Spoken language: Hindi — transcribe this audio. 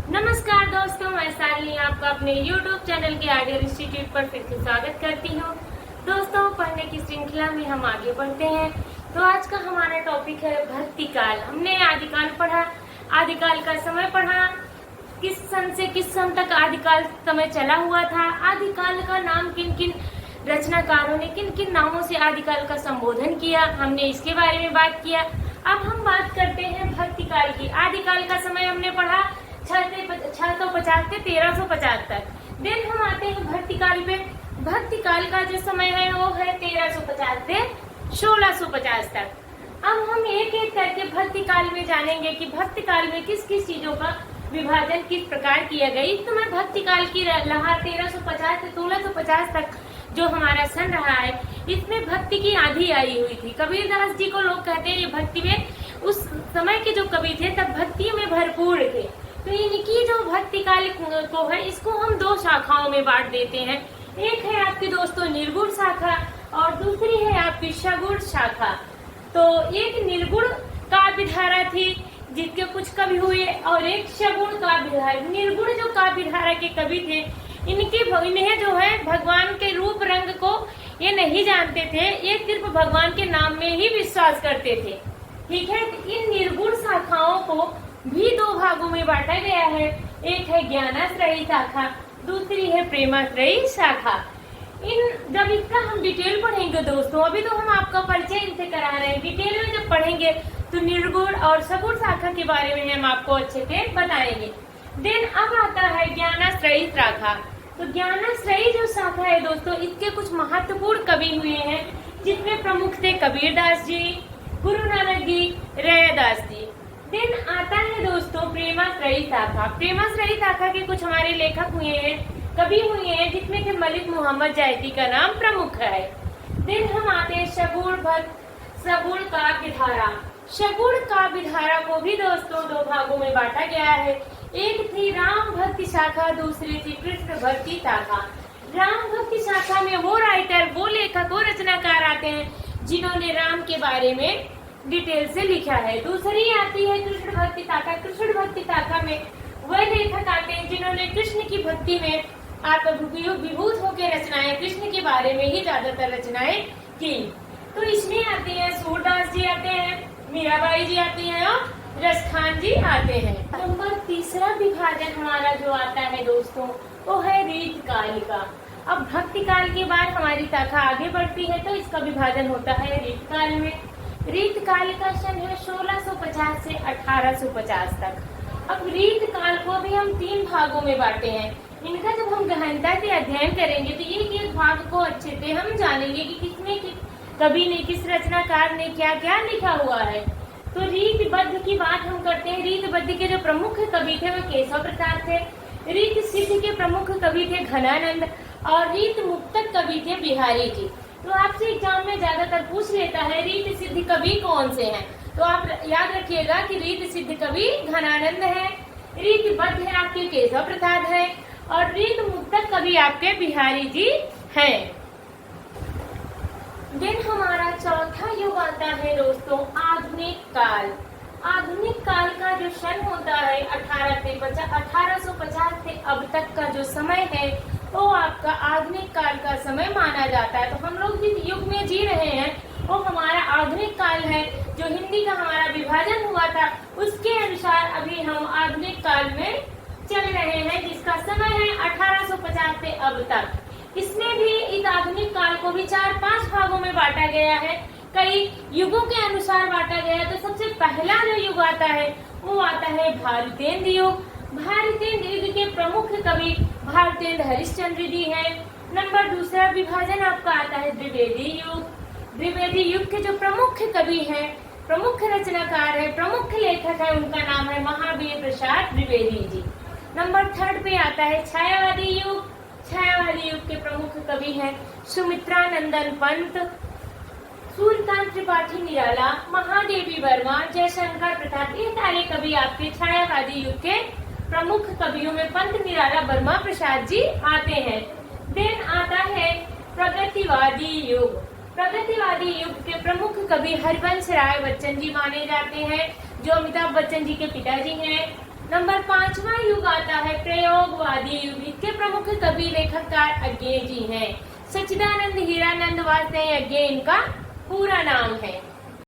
नमस्कार दोस्तों, मैं शालिनी आपका अपने YouTube चैनल के आइडियल इंस्टीट्यूट पर फिर से स्वागत करती हूँ। दोस्तों, पढ़ने की श्रृंखला में हम आगे बढ़ते हैं। तो आज का हमारा टॉपिक है भक्ति काल। हमने आदिकाल पढ़ा, आदिकाल का समय पढ़ा, किस सन से किस सन तक आदिकाल समय चला हुआ था, आदिकाल का नाम किन किन रचनाकारों ने किन किन नामों से आदिकाल का संबोधन किया, हमने इसके बारे में बात किया। अब हम बात करते हैं भक्ति काल की। आदिकाल का समय हमने पढ़ा 650 से 1350 तक। देन हम आते हैं भक्ति काल पे। भक्ति काल का जो समय है वो है 1350 से 1650 तक। अब हम एक एक करके भक्ति काल में जानेंगे कि भक्ति काल में किस किस चीजों का विभाजन किस प्रकार किया गया। इस समय भक्ति काल की लहर 1350 से 1650 तक जो हमारा सन रहा है, इसमें भक्ति की आंधी आई हुई थी। कबीरदास जी को लोग कहते हैं ये भक्ति में, उस समय के जो कवि थे तब भक्ति में भरपूर थे। तो इनकी जो भक्ति काल को है, इसको हम दो शाखाओं में बांट देते हैं। एक है आपकी दोस्तों निर्गुण शाखा और दूसरी है आपकी सगुण शाखा। तो एक निर्गुण काव्य धारा थी जिसके कुछ कवि हुए और एक सगुण काव्य धारा। निर्गुण जो काव्य धारा के कवि थे, इन्हें जो है भगवान के रूप रंग को ये नहीं जानते थे, ये सिर्फ भगवान के नाम में ही विश्वास करते थे। ठीक है, तो इन निर्गुण शाखाओं को भी दो भागों में बांटा गया है। एक है ज्ञानाश्रयी शाखा, दूसरी है प्रेमाश्रयी शाखा। जब इसका हम डिटेल पढ़ेंगे दोस्तों, अभी तो हम आपका परिचय इनसे करा रहे हैं, डिटेल में जब पढ़ेंगे तो निर्गुण और सगुण शाखा के बारे में हम आपको अच्छे से बताएंगे। देन अब आता है ज्ञानाश्रयी शाखा। तो ज्ञानाश्रयी जो शाखा है दोस्तों, इसके कुछ महत्वपूर्ण कवि हुए हैं, जिसमें प्रमुख थे कबीरदास जी, गुरु नानक जी, रैदास जी। देन आता है दोस्तों प्रेमाश्रयी शाखा। प्रेमाश्रयी शाखा के कुछ हमारे लेखक हुए हैं, कवि हुए हैं, जिसमें से मलिक मोहम्मद जायती का नाम प्रमुख है। देन हम आते हैं सगुण काव्य धारा। सगुण काव्य धारा को भी दोस्तों दो भागों में बांटा गया है। एक थी राम भक्ति शाखा, दूसरी थी कृष्ण भक्ति शाखा। राम भक्ति शाखा में वो राइटर, वो लेखक, वो रचनाकार आते हैं जिन्होंने राम के बारे में डिटेल से लिखा है। दूसरी आती है कृष्ण भक्ति शाखा। कृष्ण भक्ति शाखा में वह लेखक आते हैं जिन्होंने कृष्ण की भक्ति में विभूत होकर रचनाएं, कृष्ण के बारे में ही ज्यादातर रचनाएं की। तो इसमें आते हैं सूरदास जी आते हैं, मीराबाई जी आती हैं और रसखान जी आते हैं। नंबर तीसरा विभाजन हमारा जो आता है दोस्तों, वो है रीत काल का। अब भक्ति काल के बाद हमारी शाखा आगे बढ़ती है तो इसका विभाजन होता है रीत काल में। रीत काल का सन है 1650 से 1850 तक। अब रीत काल को भी हम तीन भागों में बांटे हैं। इनका जब हम गहनता से अध्ययन करेंगे तो एक भाग को अच्छे से हम जानेंगे कि किसने कवि ने, किस रचनाकार ने क्या क्या लिखा हुआ है। तो रीतबद्ध की बात हम करते हैं। रीतबद्ध के जो प्रमुख कवि थे वो केशव प्रसाद थे। रीत सिद्ध के प्रमुख कवि थे घनानंद और रीत मुक्तक कवि थे बिहारी जी। तो आपसे एग्जाम में ज्यादातर पूछ लेता है रीत सिद्ध कवि कौन से हैं, तो आप याद रखिएगा कि रीत सिद्ध कवि घनानंद है, रीतबद्ध है आपके केशव प्रसाद है और रीत मुक्तक कवि आपके बिहारी जी हैं। देन हमारा चौथा युग आता है दोस्तों आधुनिक काल। आधुनिक काल का जो सन होता है 1850 से अब तक का जो समय है वो आपका आधुनिक काल का समय माना जाता है। तो हम लोग जिस युग में जी रहे हैं वो हमारा आधुनिक काल है। जो हिंदी का हमारा विभाजन हुआ था उसके अनुसार अभी हम आधुनिक काल में चल रहे हैं, जिसका समय है 1850 से अब तक। इसमें भी इस आधुनिक काल को भी 4-5 भागों में बांटा गया है, कई युगों के अनुसार बांटा गया है। तो सबसे पहला जो युग आता है वो आता है भारतेंद्र युग। भारतेंद्र युग के प्रमुख कवि भारतेंद्र हरिश्चंद्र जी हैं। नंबर दूसरा विभाजन आपका आता है द्विवेदी युग। द्विवेदी युग के जो प्रमुख कवि हैं, प्रमुख रचनाकार है, प्रमुख लेखक है, उनका नाम है महावीर प्रसाद द्विवेदी जी। नंबर थर्ड पे आता है छायावादी युग। छायावादी युग के प्रमुख कवि हैं सुमित्रानंदन पंत, सूर्यकांत त्रिपाठी निराला, महादेवी वर्मा, जयशंकर प्रसाद। ये सारे कवि आपके छायावादी युग के प्रमुख कवियों में पंत, निराला, वर्मा, प्रसाद जी आते हैं। देन आता है प्रगतिवादी युग। प्रगतिवादी युग के प्रमुख कवि हरिवंश राय बच्चन जी माने जाते हैं, जो अमिताभ बच्चन जी के पिताजी हैं। नंबर 5वां युग आता है प्रयोगवादी युग। इसके प्रमुख कवि लेखककार अज्ञेय जी हैं। सच्चिदानंद हीरानंद वात्स्यायन अज्ञेय इनका पूरा नाम है।